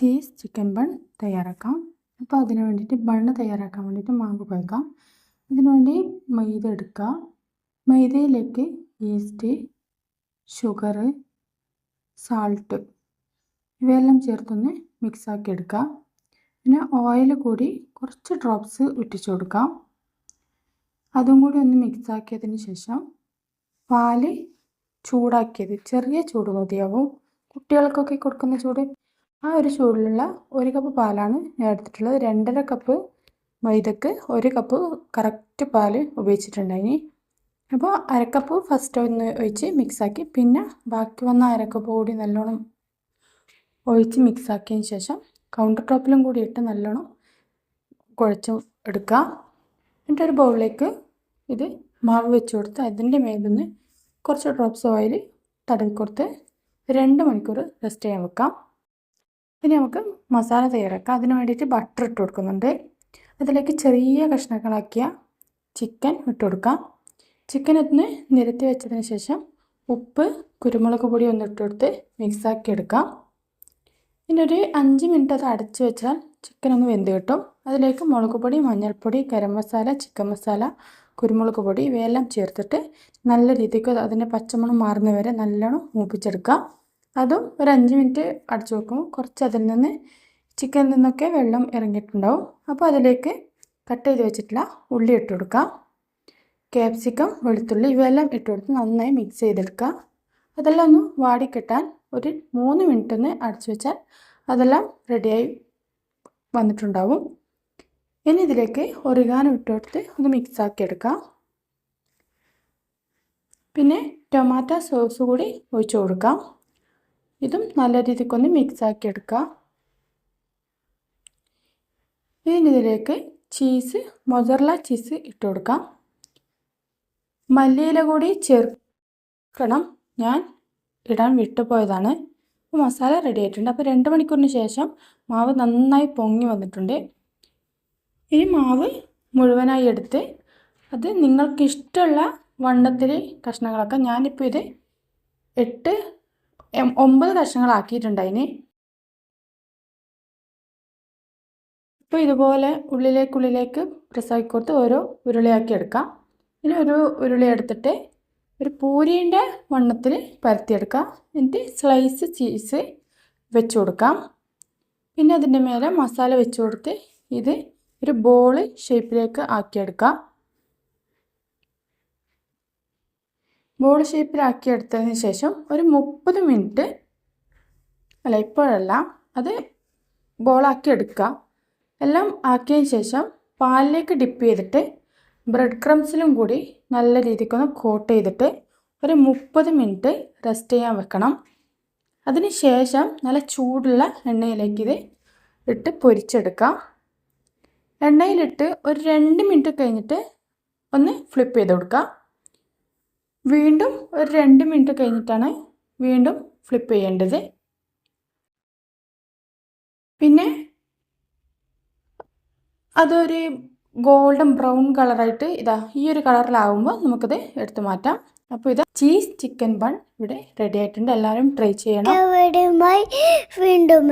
Cheese chicken bun തയ്യാറാക്കാം. അപ്പോൾ അതിന് വേണ്ടിയിട്ട് ബണ്ണ് തയ്യാറാക്കാൻ വേണ്ടിയിട്ട് മാവ് കുഴക്കാം. അതിനുവേണ്ടി മൈദ എടുക്കുക. മൈദയിലേക്ക് ഈസ്റ്റ്, ഷുഗർ, സാൾട്ട് ഇവയെല്ലാം ചേർത്തൊന്ന് മിക്സാക്കി എടുക്കുക. പിന്നെ ഓയിൽ കൂടി കുറച്ച് ഡ്രോപ്സ് ഇട്ടിച്ചു കൊടുക്കാം. അതും കൂടി ഒന്ന് മിക്സാക്കിയതിന് ശേഷം പാല് ചൂടാക്കിയത്, ചെറിയ ചൂട് മതിയാവും, കുട്ടികൾക്കൊക്കെ കൊടുക്കുന്ന ചൂട്, ആ ഒരു ചൂടിലുള്ള 1 കപ്പ് പാലാണ് ഞാൻ എടുത്തിട്ടുള്ളത്. 2.5 കപ്പ് മൈദക്ക് 1 കപ്പ് കറക്റ്റ് പാൽ ഉപയോഗിച്ചിട്ടുണ്ടായിനി. അപ്പോൾ 1/2 കപ്പ് ഫസ്റ്റ് ഒന്ന് ഒഴിച്ച് മിക്സാക്കി, പിന്നെ ബാക്കി വന്ന 1/2 കപ്പ് കൂടി നല്ലോണം ഒഴിച്ച് മിക്സാക്കിയതിന് ശേഷം കൗണ്ടർ ടോപ്പിലും കൂടി ഇട്ട് നല്ലോണം കുഴച്ച് എടുക്കുക. എന്നിട്ടൊരു ബൗളിലേക്ക് ഇത് മാവ് വെച്ച് കൊടുത്ത് അതിൻ്റെ മേലൊന്ന് കുറച്ച് ഡ്രോപ്സ് ഓയിൽ തടവി കൊടുത്ത് 2 മണിക്കൂർ റെസ്റ്റ് ചെയ്യാൻ വെക്കാം. ഇനി നമുക്ക് മസാല തയ്യാറാക്കാം. അതിന് വേണ്ടിയിട്ട് ബട്ടർ ഇട്ട് കൊടുക്കുന്നുണ്ട്. അതിലേക്ക് ചെറിയ കഷ്ണങ്ങളാക്കിയ ചിക്കൻ ഇട്ട് കൊടുക്കാം. ചിക്കൻ ഒന്ന് നിരത്തി വെച്ചതിന് ശേഷം ഉപ്പ്, കുരുമുളക് പൊടി ഒന്ന് ഇട്ട് കൊടുത്ത് മിക്സാക്കി എടുക്കാം. പിന്നെ ഒരു 5 മിനിറ്റ് അത് അടച്ച് വെച്ചാൽ ചിക്കൻ ഒന്ന് വെന്ത് കിട്ടും. അതിലേക്ക് മുളക് പൊടി, മഞ്ഞൾപ്പൊടി, ഗരം മസാല, ചിക്കൻ മസാല, കുരുമുളക് പൊടി ഇവയെല്ലാം ചേർത്തിട്ട് നല്ല രീതിക്ക് അതിൻ്റെ പച്ചമണം മാറുന്നവരെ നല്ലോണം മൂപ്പിച്ചെടുക്കാം. അതും ഒരു 5 മിനിറ്റ് അടച്ചു വെക്കുമ്പോൾ കുറച്ച് അതിൽ നിന്ന് ചിക്കനിൽ നിന്നൊക്കെ വെള്ളം ഇറങ്ങിയിട്ടുണ്ടാവും. അപ്പോൾ അതിലേക്ക് കട്ട് ചെയ്ത് വെച്ചിട്ടുള്ള ഉള്ളി ഇട്ട് കൊടുക്കാം. ക്യാപ്സിക്കം, വെളുത്തുള്ളി ഇവയെല്ലാം ഇട്ട് കൊടുത്ത് നന്നായി മിക്സ് ചെയ്തെടുക്കുക. അതെല്ലാം ഒന്ന് വാടിക്കിട്ടാൻ ഒരു 3 മിനിറ്റ് ഒന്ന് അടച്ചു വെച്ചാൽ അതെല്ലാം റെഡിയായി വന്നിട്ടുണ്ടാവും. ഇനി ഇതിലേക്ക് ഒറിഗാനോ ഇട്ട് കൊടുത്ത് ഒന്ന് മിക്സാക്കി എടുക്കാം. പിന്നെ ടൊമാറ്റോ സോസ് കൂടി ഒഴിച്ചു കൊടുക്കാം. ഇതും നല്ല രീതിക്കൊന്ന് മിക്സാക്കി എടുക്കുക. ഇനി ഇതിലേക്ക് ചീസ്, മൊസറല്ല ചീസ് ഇട്ട് കൊടുക്കാം. മല്ലിയില കൂടി ചേർക്കണം, ഞാൻ ഇടാൻ വിട്ടുപോയതാണ്. അപ്പോൾ മസാല റെഡി ആയിട്ടുണ്ട്. അപ്പോൾ 2 മണിക്കൂറിന് ശേഷം മാവ് നന്നായി പൊങ്ങി വന്നിട്ടുണ്ട്. ഈ മാവ് മുഴുവനായി എടുത്ത് അത് നിങ്ങൾക്കിഷ്ടമുള്ള വണ്ണത്തിൽ കഷ്ണങ്ങളൊക്കെ, ഞാനിപ്പോൾ ഇത് 9 കഷ്ണങ്ങളാക്കിയിട്ടുണ്ടായിന്. ഇപ്പോൾ ഇതുപോലെ ഉള്ളിലേക്ക് പ്രസ്സാക്കി കൊടുത്ത് ഓരോ ഉരുളയാക്കി എടുക്കാം. ഇനി ഒരു ഉരുളി എടുത്തിട്ട് ഒരു പൂരീൻ്റെ വണ്ണത്തിൽ പരത്തിയെടുക്കാം. എന്നിട്ട് സ്ലൈസ് ചീസ് വെച്ച് കൊടുക്കാം. പിന്നെ അതിൻ്റെ മേലെ മസാല വെച്ച് കൊടുത്ത് ഇത് ഒരു ബോൾ ഷേപ്പിലേക്ക് ആക്കിയെടുക്കാം. ബോൾ ഷേപ്പിലാക്കിയെടുത്തതിന് ശേഷം ഒരു 30 മിനിറ്റ്, അല്ല ഇപ്പോഴല്ല, അത് ബോളാക്കി എടുക്കുക. എല്ലാം ആക്കിയതിന് ശേഷം പാലിലേക്ക് ഡിപ്പ് ചെയ്തിട്ട് ബ്രെഡ് ക്രംസിലും കൂടി നല്ല രീതിക്കൊന്ന് കോട്ട് ചെയ്തിട്ട് ഒരു 30 മിനിറ്റ് റെസ്റ്റ് ചെയ്യാൻ വെക്കണം. അതിന് ശേഷം നല്ല ചൂടുള്ള എണ്ണയിലേക്ക് ഇത് ഇട്ട് പൊരിച്ചെടുക്കാം. എണ്ണയിലിട്ട് ഒരു 2 മിനിറ്റ് കഴിഞ്ഞിട്ട് ഒന്ന് ഫ്ലിപ്പ് ചെയ്ത് കൊടുക്കാം. വീണ്ടും ഒരു 2 മിനിറ്റ് കഴിഞ്ഞിട്ടാണ് വീണ്ടും ഫ്ലിപ്പ് ചെയ്യേണ്ടത്. പിന്നെ അതൊരു ഗോൾഡൻ ബ്രൗൺ കളറായിട്ട് ഈ ഒരു കളറിലാവുമ്പോൾ നമുക്കത് എടുത്തു മാറ്റാം. അപ്പോൾ ചീസ് ചിക്കൻ ബൺ ഇവിടെ റെഡി ആയിട്ടുണ്ട്. എല്ലാവരും ട്രൈ ചെയ്യണം. വീണ്ടും